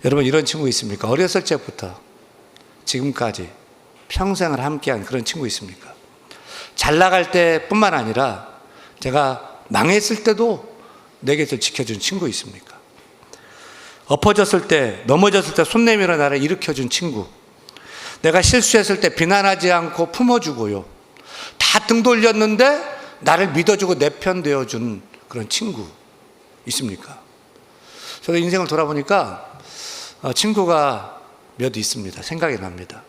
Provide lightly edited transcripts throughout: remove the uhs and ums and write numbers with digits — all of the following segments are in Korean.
여러분 이런 친구 있습니까? 어렸을 적부터 지금까지 평생을 함께한 그런 친구 있습니까? 잘 나갈 때뿐만 아니라 제가 망했을 때도 내 곁을 지켜준 친구 있습니까? 엎어졌을 때, 넘어졌을 때 손 내밀어 나를 일으켜준 친구, 내가 실수했을 때 비난하지 않고 품어주고요, 다 등 돌렸는데 나를 믿어주고 내 편 되어준 그런 친구 있습니까? 저도 인생을 돌아보니까 친구가 몇 있습니다. 생각이 납니다.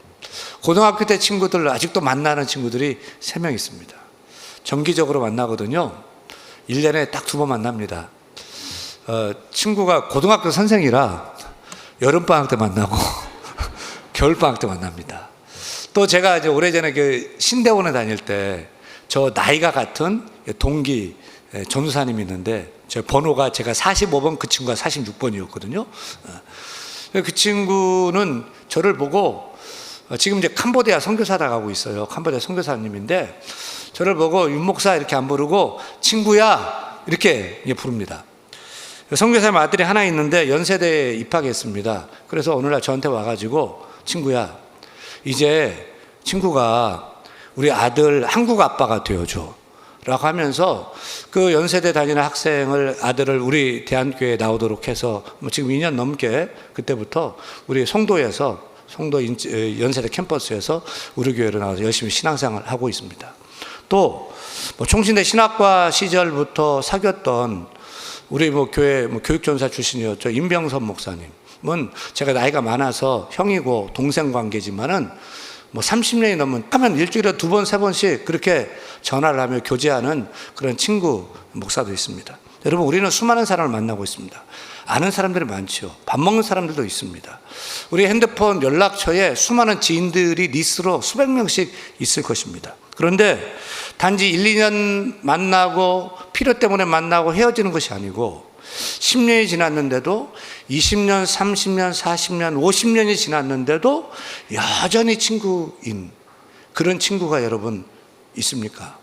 고등학교 때 친구들, 아직도 만나는 친구들이 3명 있습니다. 정기적으로 만나거든요. 1년에 딱 2번 만납니다. 친구가 고등학교 선생이라 여름방학 때 만나고 겨울방학 때 만납니다. 또 제가 이제 오래전에 그 신대원에 다닐 때 저 나이가 같은 동기 전우사님이 있는데 제 번호가 제가 45번, 그 친구가 46번이었거든요. 그 친구는 저를 보고 지금 이제 캄보디아 선교사다 가고 있어요. 캄보디아 선교사님인데 저를 보고 윤 목사 이렇게 안 부르고 친구야 이렇게 부릅니다. 선교사님 아들이 하나 있는데 연세대에 입학했습니다. 그래서 어느 날 저한테 와가지고 친구야, 이제 친구가 우리 아들 한국 아빠가 되어줘 라고 하면서 그 연세대 다니는 아들을 우리 대한교회에 나오도록 해서 지금 2년 넘게 그때부터 우리 송도에서 송도 연세대 캠퍼스에서 우리 교회로 나와서 열심히 신앙생활을 하고 있습니다. 또 총신대 신학과 시절부터 사귀었던 우리 교회 교육전사 출신이었죠. 임병선 목사님은 제가 나이가 많아서 형이고 동생 관계지만은 30년이 넘은 하면 일주일에 2번, 3번씩 그렇게 전화를 하며 교제하는 그런 친구 목사도 있습니다. 여러분, 우리는 수많은 사람을 만나고 있습니다. 아는 사람들이 많죠. 밥 먹는 사람들도 있습니다. 우리 핸드폰 연락처에 수많은 지인들이 리스트로 수백 명씩 있을 것입니다. 그런데 단지 1, 2년 만나고 필요 때문에 만나고 헤어지는 것이 아니고 10년이 지났는데도 20년, 30년, 40년, 50년이 지났는데도 여전히 친구인 그런 친구가 여러분 있습니까?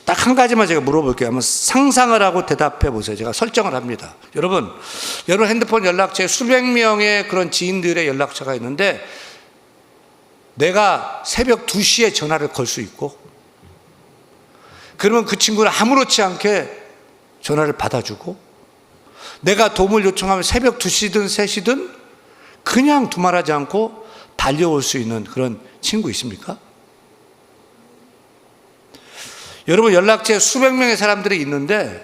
딱 한 가지만 제가 물어볼게요. 한번 상상을 하고 대답해 보세요. 제가 설정을 합니다. 여러분 핸드폰 연락처에 수백 명의 그런 지인들의 연락처가 있는데 내가 새벽 2시에 전화를 걸 수 있고, 그러면 그 친구는 아무렇지 않게 전화를 받아주고, 내가 도움을 요청하면 새벽 2시든 3시든 그냥 두말하지 않고 달려올 수 있는 그런 친구 있습니까? 여러분, 연락처에 수백 명의 사람들이 있는데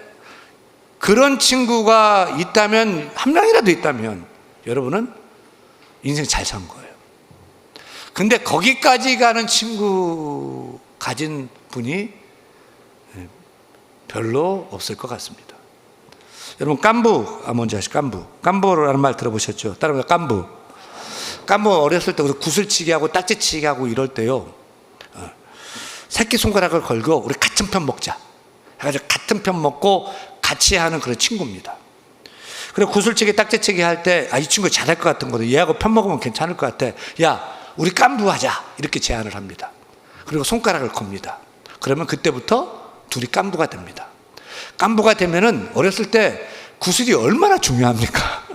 그런 친구가 있다면, 한 명이라도 있다면 여러분은 인생 잘 산 거예요. 근데 거기까지 가는 친구 가진 분이 별로 없을 것 같습니다. 여러분, 깐부 뭔지 아시죠? 깐부라는 말 들어보셨죠? 다른 거 깐부 어렸을 때 구슬치기 하고 딱지치기 하고 이럴 때요, 새끼손가락을 걸고 우리 같은 편 먹자 해가지고 같은 편 먹고 같이 하는 그런 친구입니다. 그리고 구슬치기 딱지치기 할 때 이 친구 잘할 것 같은 거든, 얘하고 편 먹으면 괜찮을 것 같아, 야 우리 깐부 하자 이렇게 제안을 합니다. 그리고 손가락을 겁니다. 그러면 그때부터 둘이 깐부가 됩니다. 깐부가 되면은 어렸을 때 구슬이 얼마나 중요합니까?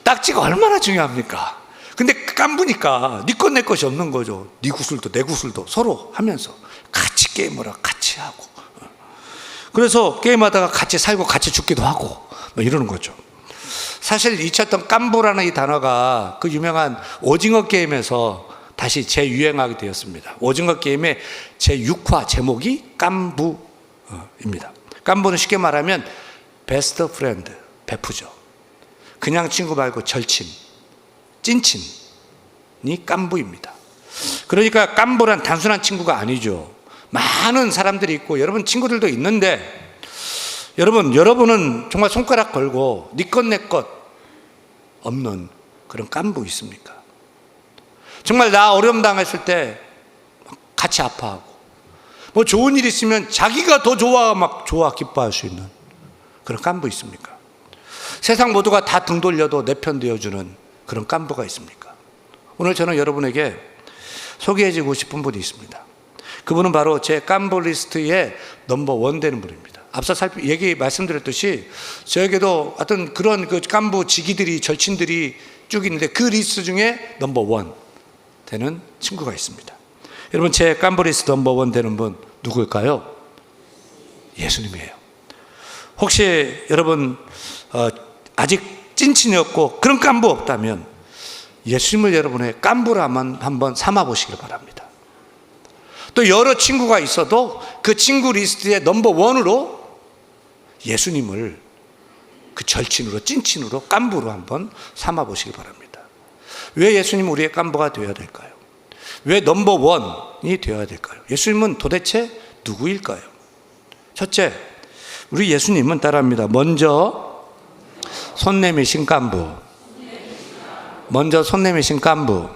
딱지가 얼마나 중요합니까? 근데 깐부니까 네 것 내 것이 없는 거죠. 네 구슬도 내 구슬도 서로 하면서 같이 게임을 하고 같이 하고, 그래서 게임하다가 같이 살고 같이 죽기도 하고 이러는 거죠. 사실 잊혔던 깐부라는 이 단어가 그 유명한 오징어 게임에서 다시 재유행하게 되었습니다. 오징어 게임의 제6화 제목이 깐부입니다. 깐부는 쉽게 말하면 베스트 프렌드, 베프죠. 그냥 친구 말고 절친, 찐친이 깐부입니다. 그러니까 깐부란 단순한 친구가 아니죠. 많은 사람들이 있고 여러분 친구들도 있는데, 여러분은 정말 손가락 걸고 네 것 내 것 없는 그런 깐부 있습니까? 정말 나 어려움 당했을 때 같이 아파하고, 좋은 일 있으면 자기가 더 좋아 기뻐할 수 있는 그런 깐부 있습니까? 세상 모두가 다 등 돌려도 내 편 되어주는 그런 깐부가 있습니까? 오늘 저는 여러분에게 소개해주고 싶은 분이 있습니다. 그분은 바로 제 깐부 리스트의 넘버 1 되는 분입니다. 앞서 얘기 말씀드렸듯이 저에게도 어떤 그런 그幹部직위들이 절친들이 쭉 있는데 그 리스트 중에 넘버 원 되는 친구가 있습니다. 여러분, 제幹部리스트 넘버 원 되는 분 누구일까요? 예수님이에요. 혹시 여러분 아직 찐친이었고 그런幹部없다면 예수님을 여러분의幹部로 한번 삼아 보시길 바랍니다. 또 여러 친구가 있어도 그 친구 리스트의 넘버 원으로 예수님을 그 절친으로, 찐친으로,幹部로 한번 삼아 보시기 바랍니다. 왜 예수님은 우리의幹部가 되어야 될까요? 왜 넘버 원이 되어야 될까요? 예수님은 도대체 누구일까요? 첫째, 우리 예수님은 따라합니다. 먼저 손 내미신幹部. 먼저 손 내미신幹部.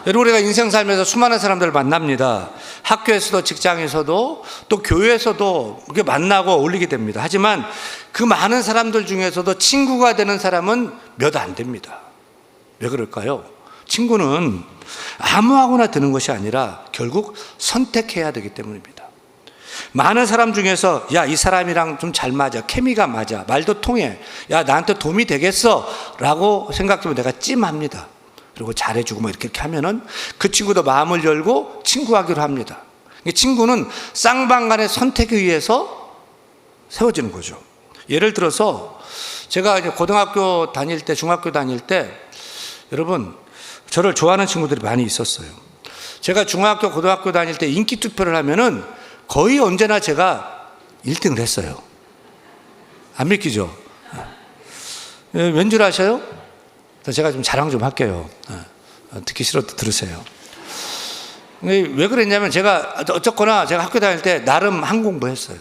여러분, 우리가 인생 살면서 수많은 사람들을 만납니다. 학교에서도 직장에서도 또 교회에서도 이렇게 만나고 어울리게 됩니다. 하지만 그 많은 사람들 중에서도 친구가 되는 사람은 몇 안 됩니다. 왜 그럴까요? 친구는 아무하고나 드는 것이 아니라 결국 선택해야 되기 때문입니다. 많은 사람 중에서 야, 이 사람이랑 좀 잘 맞아, 케미가 맞아, 말도 통해, 야, 나한테 도움이 되겠어 라고 생각하면 내가 찜합니다. 그리고 잘해주고 뭐 이렇게 하면은 그 친구도 마음을 열고 친구하기로 합니다. 친구는 쌍방간의 선택에 의해서 세워지는 거죠. 예를 들어서 제가 이제 고등학교 다닐 때, 중학교 다닐 때 여러분, 저를 좋아하는 친구들이 많이 있었어요. 제가 중학교, 고등학교 다닐 때 인기 투표를 하면은 거의 언제나 제가 1등을 했어요. 안 믿기죠? 왠 줄 아셔요? 제가 좀 자랑 좀 할게요. 듣기 싫어도 들으세요. 왜 그랬냐면 제가 어쨌거나 제가 학교 다닐 때 나름 한 공부했어요.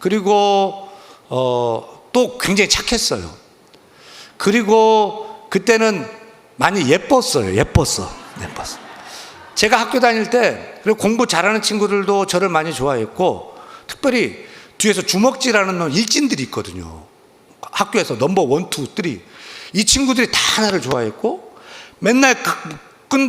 그리고 또 굉장히 착했어요. 그리고 그때는 많이 예뻤어요. 예뻤어. 제가 학교 다닐 때 그리고 공부 잘하는 친구들도 저를 많이 좋아했고, 특별히 뒤에서 주먹질하는 놈 일진들이 있거든요. 학교에서 넘버 1, 2, 3. 이 친구들이 다 나를 좋아했고, 맨날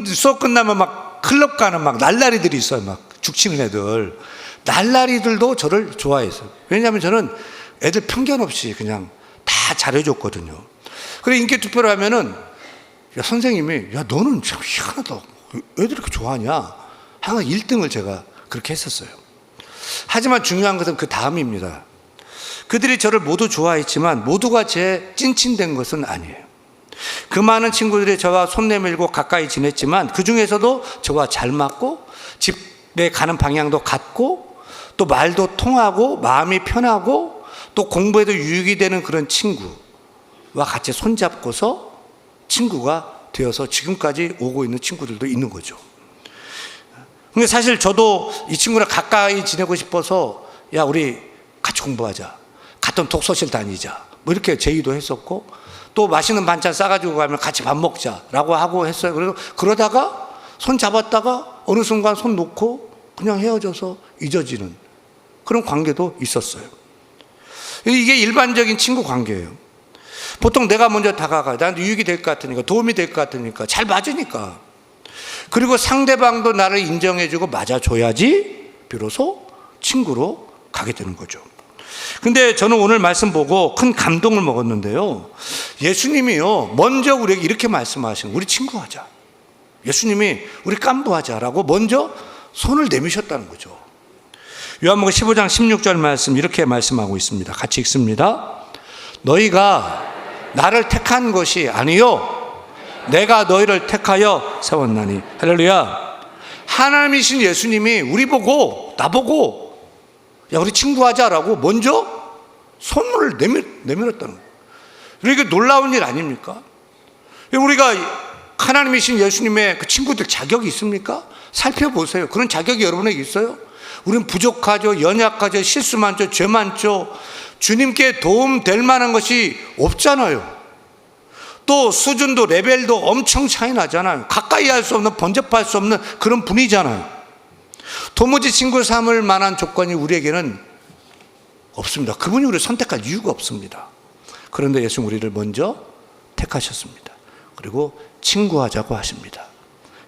수업 끝나면 막 클럽 가는 막 날라리들이 있어요. 막 죽치는 애들. 날라리들도 저를 좋아했어요. 왜냐하면 저는 애들 편견 없이 그냥 다 잘해줬거든요. 그래, 인기 투표를 하면은 야, 선생님이 야, 너는 참 희한하다. 애들 이렇게 좋아하냐? 항상 1등을 제가 그렇게 했었어요. 하지만 중요한 것은 그 다음입니다. 그들이 저를 모두 좋아했지만 모두가 제 찐친된 것은 아니에요. 그 많은 친구들이 저와 손 내밀고 가까이 지냈지만 그 중에서도 저와 잘 맞고 집에 가는 방향도 같고 또 말도 통하고 마음이 편하고 또 공부에도 유익이 되는 그런 친구와 같이 손잡고서 친구가 되어서 지금까지 오고 있는 친구들도 있는 거죠. 근데 사실 저도 이 친구랑 가까이 지내고 싶어서 야, 우리 같이 공부하자, 같은 독서실 다니자 뭐 이렇게 제의도 했었고, 또 맛있는 반찬 싸가지고 가면 같이 밥 먹자라고 하고 했어요. 그래서 그러다가 손 잡았다가 어느 순간 손 놓고 그냥 헤어져서 잊어지는 그런 관계도 있었어요. 이게 일반적인 친구 관계예요. 보통 내가 먼저 다가가, 나한테 유익이 될 것 같으니까, 도움이 될 것 같으니까, 잘 맞으니까. 그리고 상대방도 나를 인정해주고 맞아줘야지 비로소 친구로 가게 되는 거죠. 근데 저는 오늘 말씀 보고 큰 감동을 먹었는데요. 예수님이요, 먼저 우리에게 이렇게 말씀하시는, 우리 친구하자. 예수님이 우리幹部하자라고 먼저 손을 내미셨다는 거죠. 요한복음 15장 16절 말씀 이렇게 말씀하고 있습니다. 같이 읽습니다. 너희가 나를 택한 것이 아니요 내가 너희를 택하여 세웠나니. 할렐루야. 하나님이신 예수님이 우리 보고 나보고 야, 우리 친구하자라고 먼저 손을 내밀었다는 거예요. 이게 놀라운 일 아닙니까? 우리가 하나님이신 예수님의 그 친구들 자격이 있습니까? 살펴보세요. 그런 자격이 여러분에게 있어요? 우리는 부족하죠, 연약하죠, 실수 많죠, 죄 많죠. 주님께 도움 될 만한 것이 없잖아요. 또 수준도 레벨도 엄청 차이 나잖아요. 가까이 할 수 없는, 번잡할 수 없는 그런 분이잖아요. 도무지 친구 삼을 만한 조건이 우리에게는 없습니다. 그분이 우리를 선택할 이유가 없습니다. 그런데 예수님 우리를 먼저 택하셨습니다. 그리고 친구하자고 하십니다.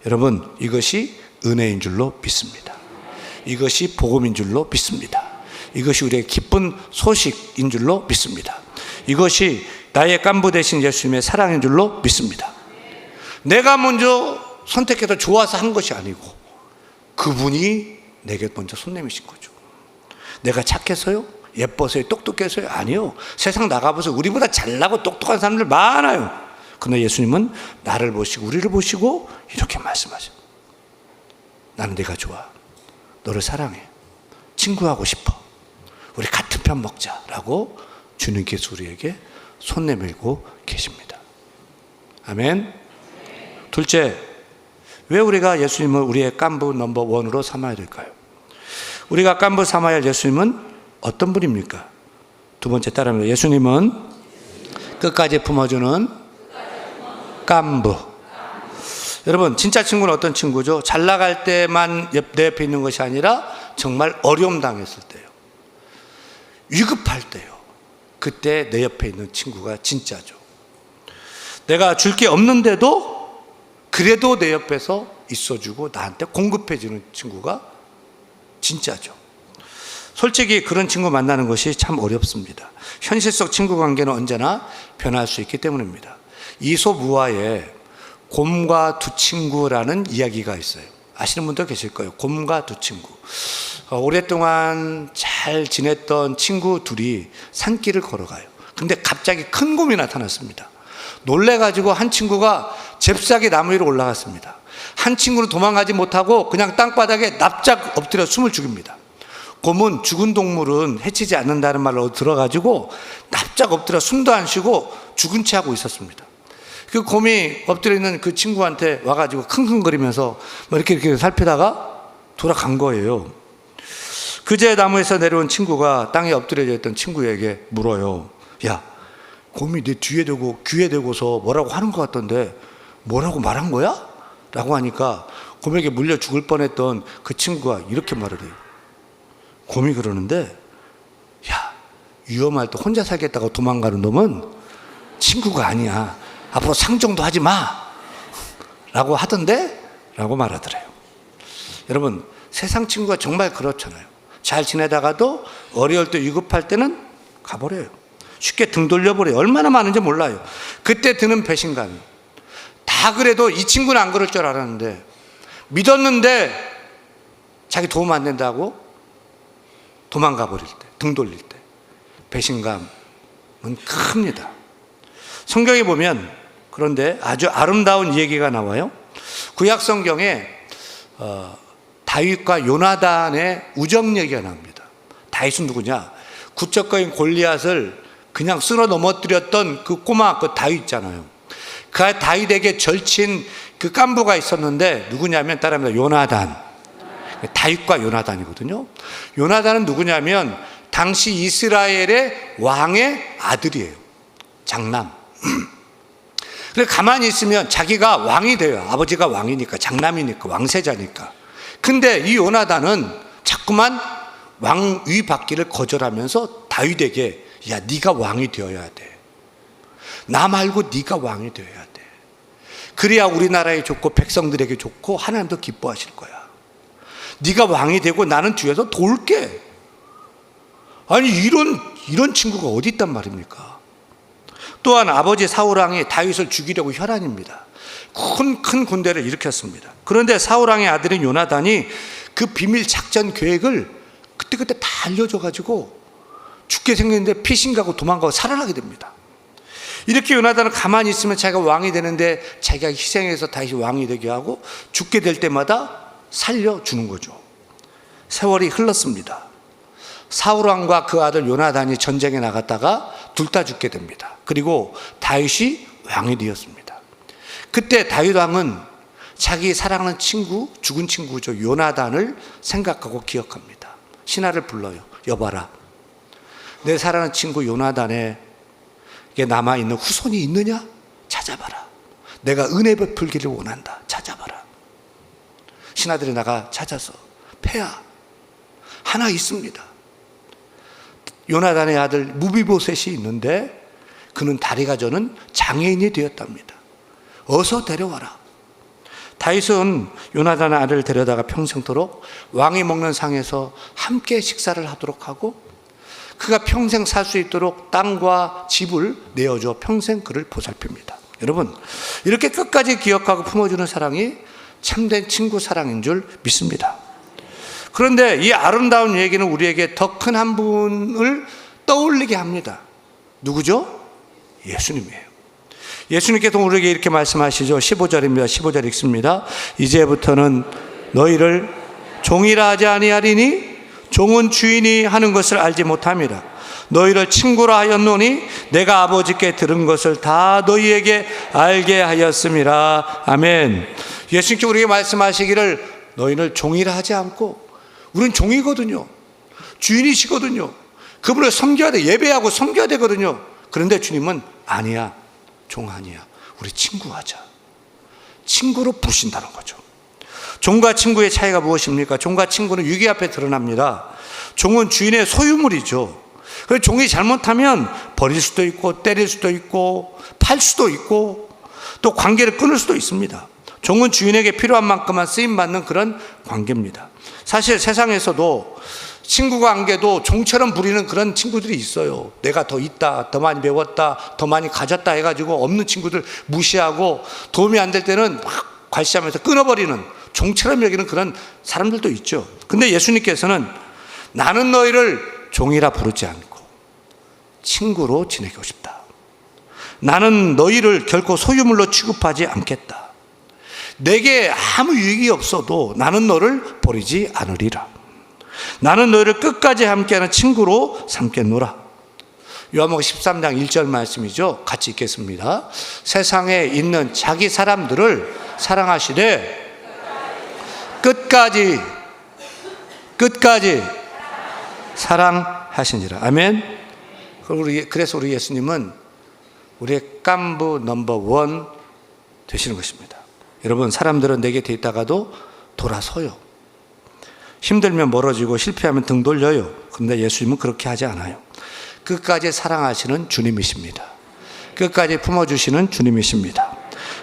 여러분, 이것이 은혜인 줄로 믿습니다. 이것이 복음인 줄로 믿습니다. 이것이 우리의 기쁜 소식인 줄로 믿습니다. 이것이 나의 깐부 되신 예수님의 사랑인 줄로 믿습니다. 내가 먼저 선택해서 좋아서 한 것이 아니고 그분이 내게 먼저 손 내미신 거죠. 내가 착해서요? 예뻐서요? 똑똑해서요? 아니요. 세상 나가보세요. 우리보다 잘나고 똑똑한 사람들 많아요. 그러나 예수님은 나를 보시고 우리를 보시고 이렇게 말씀하셔요. 나는 네가 좋아. 너를 사랑해. 친구하고 싶어. 우리 같은 편 먹자라고 주님께서 우리에게 손 내밀고 계십니다. 아멘. 둘째, 왜 우리가 예수님을 우리의 깐부 넘버 원으로 삼아야 될까요? 우리가 깐부 삼아야 할 예수님은 어떤 분입니까? 두 번째 따라합니다. 예수님은 끝까지 품어주는 깐부. 여러분, 진짜 친구는 어떤 친구죠? 잘 나갈 때만 내 옆에 있는 것이 아니라 정말 어려움 당했을 때요. 위급할 때요. 그때 내 옆에 있는 친구가 진짜죠. 내가 줄 게 없는데도 그래도 내 옆에서 있어주고 나한테 공급해주는 친구가 진짜죠. 솔직히 그런 친구 만나는 것이 참 어렵습니다. 현실 속 친구 관계는 언제나 변할 수 있기 때문입니다. 이솝우화에 곰과 두 친구라는 이야기가 있어요. 아시는 분도 계실 거예요. 곰과 두 친구. 오랫동안 잘 지냈던 친구 둘이 산길을 걸어가요. 근데 갑자기 큰 곰이 나타났습니다. 놀래가지고 한 친구가 잽싸게 나무 위로 올라갔습니다. 한 친구는 도망가지 못하고 그냥 땅바닥에 납작 엎드려 숨을 죽입니다. 곰은 죽은 동물은 해치지 않는다는 말로 들어가지고 납작 엎드려 숨도 안 쉬고 죽은 채 하고 있었습니다. 그 곰이 엎드려 있는 그 친구한테 와가지고 킁킁거리면서 이렇게 살피다가 돌아간 거예요. 그제 나무에서 내려온 친구가 땅에 엎드려져 있던 친구에게 물어요. 야, 곰이 내 뒤에 대고 귀에 대고서 뭐라고 하는 것 같던데 뭐라고 말한 거야? 라고 하니까 곰에게 물려 죽을 뻔했던 그 친구가 이렇게 말을 해요. 곰이 그러는데, 야, 위험할 때 혼자 살겠다고 도망가는 놈은 친구가 아니야. 앞으로 상종도 하지 마. 라고 하던데? 라고 말하더래요. 여러분, 세상 친구가 정말 그렇잖아요. 잘 지내다가도 어려울 때 위급할 때는 가버려요. 쉽게 등 돌려버려요. 얼마나 많은지 몰라요. 그때 드는 배신감이. 다 그래도 이 친구는 안 그럴 줄 알았는데, 믿었는데 자기 도움 안 된다고 도망가 버릴 때, 등 돌릴 때 배신감은 큽니다. 성경에 보면 그런데 아주 아름다운 얘기가 나와요. 구약 성경에 다윗과 요나단의 우정 얘기가 나옵니다. 다윗은 누구냐? 구척거인 골리앗을 그냥 쓸어 넘어뜨렸던 그 꼬마 그 다윗 있잖아요. 그 다윗에게 절친 그 깐부가 있었는데 누구냐면 따라합니다. 요나단. 다윗과 요나단이거든요. 요나단은 누구냐면 당시 이스라엘의 왕의 아들이에요. 장남. 그래 가만히 있으면 자기가 왕이 돼요. 아버지가 왕이니까, 장남이니까, 왕세자니까. 근데 이 요나단은 자꾸만 왕위 받기를 거절하면서 다윗에게 야, 네가 왕이 되어야 돼. 나 말고 네가 왕이 되어야 돼. 그래야 우리나라에 좋고 백성들에게 좋고 하나님도 기뻐하실 거야. 네가 왕이 되고 나는 뒤에서 도울게. 아니 이런 친구가 어디 있단 말입니까? 또한 아버지 사울왕이 다윗을 죽이려고 혈안입니다. 큰 군대를 일으켰습니다. 그런데 사울왕의 아들인 요나단이 그 비밀 작전 계획을 그때 다 알려줘가지고 죽게 생겼는데 피신가고 도망가고 살아나게 됩니다. 이렇게 요나단은 가만히 있으면 자기가 왕이 되는데 자기가 희생해서 다시 왕이 되게 하고 죽게 될 때마다 살려주는 거죠. 세월이 흘렀습니다. 사울왕과 그 아들 요나단이 전쟁에 나갔다가 둘 다 죽게 됩니다. 그리고 다윗이 왕이 되었습니다. 그때 다윗 왕은 자기 사랑하는 친구, 죽은 친구죠, 요나단을 생각하고 기억합니다. 신하를 불러요. 여봐라, 내 사랑하는 친구 요나단에게 남아있는 후손이 있느냐? 찾아봐라. 내가 은혜 베풀기를 원한다. 찾아봐라. 신하들이 나가 찾아서, 폐하 하나 있습니다. 요나단의 아들 무비보셋이 있는데 그는 다리가 저는 장애인이 되었답니다. 어서 데려와라. 다윗은 요나단의 아들을 데려다가 평생토록 왕이 먹는 상에서 함께 식사를 하도록 하고 그가 평생 살 수 있도록 땅과 집을 내어줘 평생 그를 보살핍니다. 여러분, 이렇게 끝까지 기억하고 품어주는 사랑이 참된 친구 사랑인 줄 믿습니다. 그런데 이 아름다운 얘기는 우리에게 더 큰 한 분을 떠올리게 합니다. 누구죠? 예수님이에요. 예수님께서 우리에게 이렇게 말씀하시죠. 15절입니다. 15절 읽습니다. 이제부터는 너희를 종이라 하지 아니하리니 종은 주인이 하는 것을 알지 못함이라. 너희를 친구라 하였노니 내가 아버지께 들은 것을 다 너희에게 알게 하였음이라. 아멘. 예수님께서 우리에게 말씀하시기를 너희를 종이라 하지 않고, 우리는 종이거든요. 주인이시거든요. 그분을 섬겨야 돼. 예배하고 섬겨야 되거든요. 그런데 주님은 아니야, 종 아니야, 우리 친구하자. 친구로 부르신다는 거죠. 종과 친구의 차이가 무엇입니까? 종과 친구는 유기 앞에 드러납니다. 종은 주인의 소유물이죠. 그래서 종이 잘못하면 버릴 수도 있고 때릴 수도 있고 팔 수도 있고 또 관계를 끊을 수도 있습니다. 종은 주인에게 필요한 만큼만 쓰임받는 그런 관계입니다. 사실 세상에서도 친구 관계도 종처럼 부리는 그런 친구들이 있어요. 내가 더 있다, 더 많이 배웠다, 더 많이 가졌다 해가지고 없는 친구들 무시하고 도움이 안 될 때는 막 괄시하면서 끊어버리는, 종처럼 여기는 그런 사람들도 있죠. 근데 예수님께서는 나는 너희를 종이라 부르지 않고 친구로 지내고 싶다. 나는 너희를 결코 소유물로 취급하지 않겠다. 내게 아무 유익이 없어도 나는 너를 버리지 않으리라. 나는 너희를 끝까지 함께하는 친구로 삼겠노라. 요한복음 13장 1절 말씀이죠. 같이 읽겠습니다. 세상에 있는 자기 사람들을 사랑하시되 끝까지 사랑하시니라. 아멘. 그래서 우리 예수님은 우리의 깐부 넘버 원 되시는 것입니다. 여러분, 사람들은 내 곁에 있다가도 돌아서요. 힘들면 멀어지고 실패하면 등 돌려요. 그런데 예수님은 그렇게 하지 않아요. 끝까지 사랑하시는 주님이십니다. 끝까지 품어주시는 주님이십니다.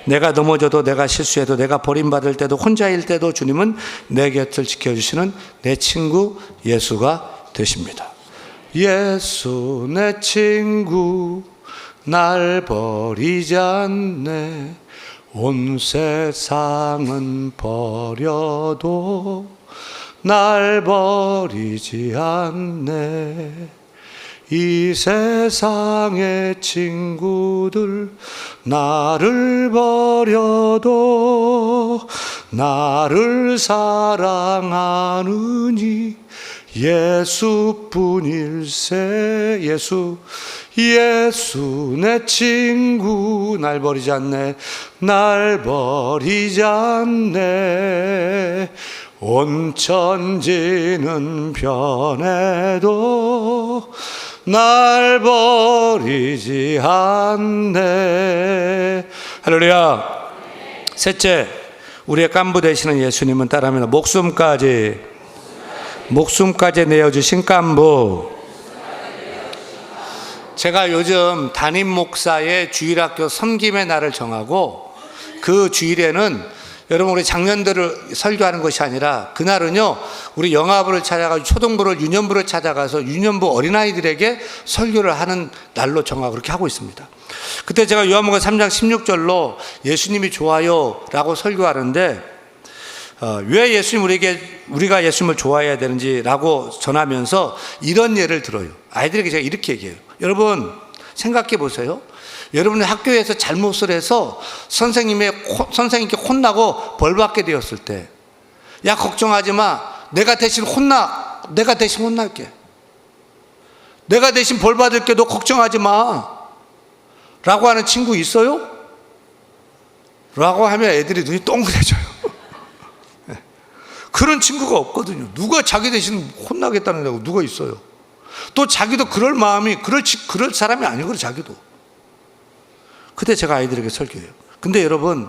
내가 넘어져도, 내가 실수해도, 내가 버림받을 때도, 혼자일 때도 주님은 내 곁을 지켜주시는 내 친구 예수가 되십니다. 예수 내 친구 날 버리지 않네. 온 세상은 버려도 날 버리지 않네. 이 세상의 친구들 나를 버려도 나를 사랑하느니 예수뿐일세. 예수 내 친구 날 버리지 않네. 날 버리지 않네. 온 천지는 변해도 날 버리지 않네. 할렐루야. 셋째, 우리의 깐부 되시는 예수님은 따라하면 목숨까지 내어주신 깐부. 제가 요즘 담임 목사의 주일학교 섬김의 날을 정하고, 그 주일에는 여러분 우리 장년들을 설교하는 것이 아니라 그날은요, 우리 영아부를 찾아가서 초등부를, 유년부를 찾아가서 유년부 어린아이들에게 설교를 하는 날로 정하고 그렇게 하고 있습니다. 그때 제가 요한복음 3장 16절로 예수님이 좋아요 라고 설교하는데, 왜 우리가 예수님을 좋아해야 되는지라고 전하면서 이런 예를 들어요. 아이들에게 제가 이렇게 얘기해요. 여러분 생각해 보세요. 여러분이 학교에서 잘못을 해서 선생님께 혼나고 벌 받게 되었을 때, 야 걱정하지 마, 내가 대신 혼날게, 내가 대신 벌 받을게, 너 걱정하지 마 라고 하는 친구 있어요? 라고 하면 애들이 눈이 동그래져요. 그런 친구가 없거든요. 누가 자기 대신 혼나겠다는 애가 누가 있어요? 또 자기도 그럴 마음이, 그럴 사람이 아니거든요, 자기도. 그때 제가 아이들에게 설교해요. 근데 여러분,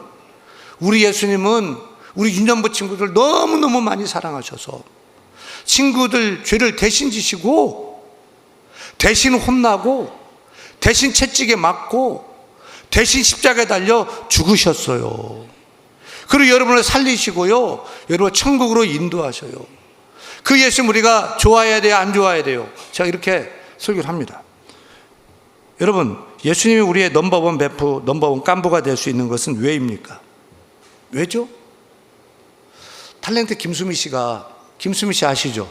우리 예수님은 우리 유년부 친구들 너무너무 많이 사랑하셔서 친구들 죄를 대신 지시고, 대신 혼나고, 대신 채찍에 맞고, 대신 십자가에 달려 죽으셨어요. 그리고 여러분을 살리시고요, 여러분을 천국으로 인도하셔요. 그 예수님 우리가 좋아해야 돼요, 안 좋아해야 돼요? 제가 이렇게 설교를 합니다. 여러분, 예수님이 우리의 넘버원 베프, 넘버원 깐부가 될 수 있는 것은 왜입니까? 왜죠? 탤런트 김수미 씨 아시죠?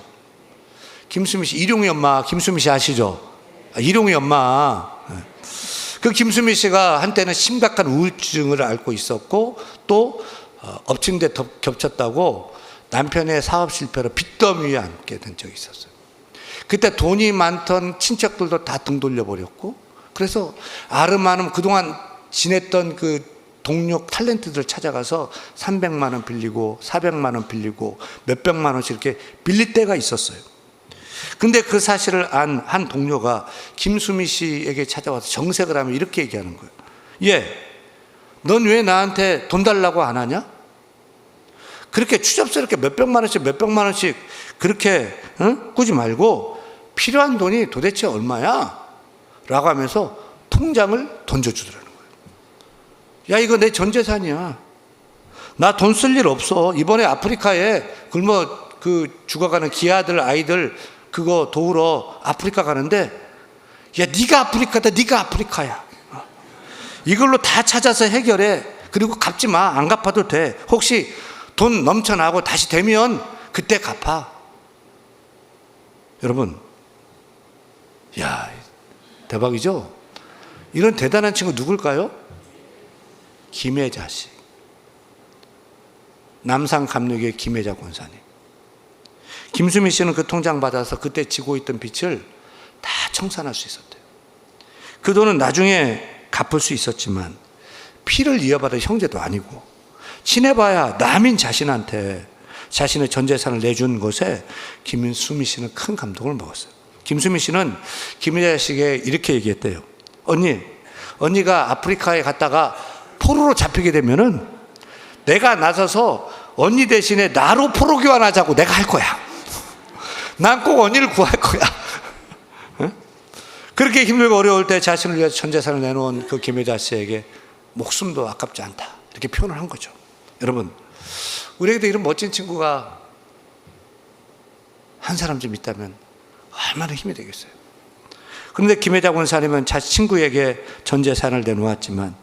김수미 씨, 일용이 엄마 김수미 씨 아시죠? 일용이 엄마. 그 김수미 씨가 한때는 심각한 우울증을 앓고 있었고, 또 엎친 데 겹쳤다고 남편의 사업 실패로 빚더미에 앉게 된 적이 있었어요. 그때 돈이 많던 친척들도 다 등 돌려버렸고, 그래서 아름아름 그동안 지냈던 그 동료 탤런트들 찾아가서 300만 원 빌리고 400만 원 빌리고 몇백만 원씩 이렇게 빌릴 때가 있었어요. 근데 그 사실을 안 한 동료가 김수미 씨에게 찾아와서 정색을 하면 이렇게 얘기하는 거예요. 넌 왜 나한테 돈 달라고 안 하냐? 그렇게 추잡스럽게 몇백만 원씩 그렇게 꾸지 말고 필요한 돈이 도대체 얼마야? 라고 하면서 통장을 던져주더라는 거예요. 야, 이거 내 전 재산이야. 나 돈 쓸 일 없어. 이번에 아프리카에 굶어 죽어가는 기아들 아이들 그거 도우러 아프리카 가는데, 야, 네가 아프리카다. 네가 아프리카야. 이걸로 다 찾아서 해결해. 그리고 갚지 마. 안 갚아도 돼. 혹시 돈 넘쳐나고 다시 되면 그때 갚아. 여러분, 야, 대박이죠? 이런 대단한 친구 누굴까요? 김혜자 씨. 남산감리교회 김혜자 권사님. 김수미 씨는 그 통장 받아서 그때 지고 있던 빚을 다 청산할 수 있었대요. 그 돈은 나중에 갚을 수 있었지만 피를 이어받은 형제도 아니고 친해봐야 남인 자신한테 자신의 전 재산을 내준 것에 김수미 씨는 큰 감동을 먹었어요. 김수미 씨는 김혜자 씨에게 이렇게 얘기했대요. 언니가 아프리카에 갔다가 포로로 잡히게 되면은 내가 나서서 언니 대신에 나로 포로 교환하자고 내가 할 거야. 난 꼭 언니를 구할 거야. 그렇게 힘들고 어려울 때 자신을 위해서 전 재산을 내놓은 그 김혜자 씨에게 목숨도 아깝지 않다, 이렇게 표현을 한 거죠. 여러분, 우리에게도 이런 멋진 친구가 한 사람 좀 있다면 얼마나 힘이 되겠어요. 그런데 김혜자 권사님은 자신 친구에게 전 재산을 내놓았지만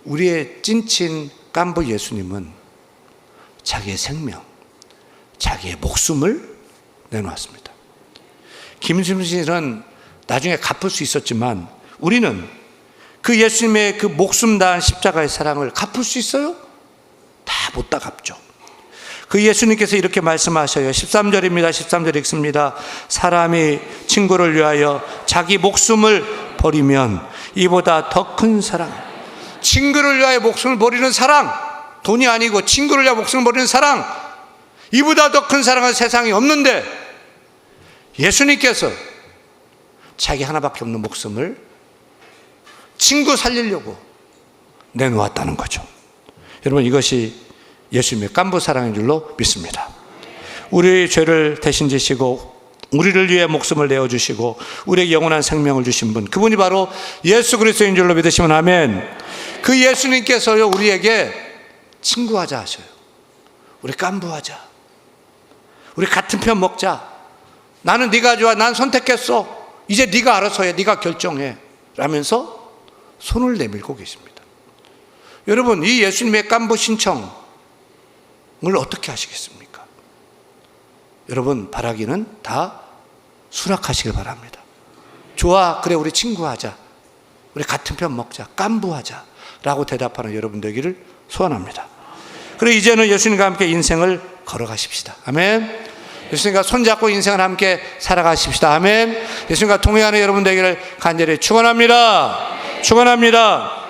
우리의 찐친 깐부 예수님은 자기의 생명, 자기의 목숨을 내놓았습니다. 김수미 씨는 나중에 갚을 수 있었지만 우리는 그 예수님의 그 목숨 다한 십자가의 사랑을 갚을 수 있어요? 다 못 다 갚죠. 그 예수님께서 이렇게 말씀하셔요. 13절입니다. 13절 읽습니다. 사람이 친구를 위하여 자기 목숨을 버리면 이보다 더 큰 사랑. 친구를 위하여 목숨을 버리는 사랑, 돈이 아니고 친구를 위하여 목숨을 버리는 사랑, 이보다 더 큰 사랑은 세상에 없는데 예수님께서 자기 하나밖에 없는 목숨을 친구 살리려고 내놓았다는 거죠. 여러분, 이것이 예수님의 깐부 사랑인 줄로 믿습니다. 우리의 죄를 대신 지시고 우리를 위해 목숨을 내어주시고 우리에게 영원한 생명을 주신 분, 그분이 바로 예수 그리스도인 줄로 믿으시면 아멘. 그 예수님께서요, 우리에게 친구하자 하셔요. 우리 깐부하자. 우리 같은 편 먹자. 나는 네가 좋아. 난 선택했어. 이제 네가 알아서 해. 네가 결정해. 라면서 손을 내밀고 계십니다. 여러분, 이 예수님의 깐부 신청을 어떻게 하시겠습니까? 여러분, 바라기는 다 수락하시길 바랍니다. 좋아, 그래, 우리 친구하자. 우리 같은 편 먹자. 깐부하자. 라고 대답하는 여러분 되기를 소원합니다. 그리고 이제는 예수님과 함께 인생을 걸어가십시다. 아멘. 예수님과 손잡고 인생을 함께 살아가십시다. 아멘. 예수님과 동행하는 여러분 되기를 간절히 축원합니다. 축원합니다.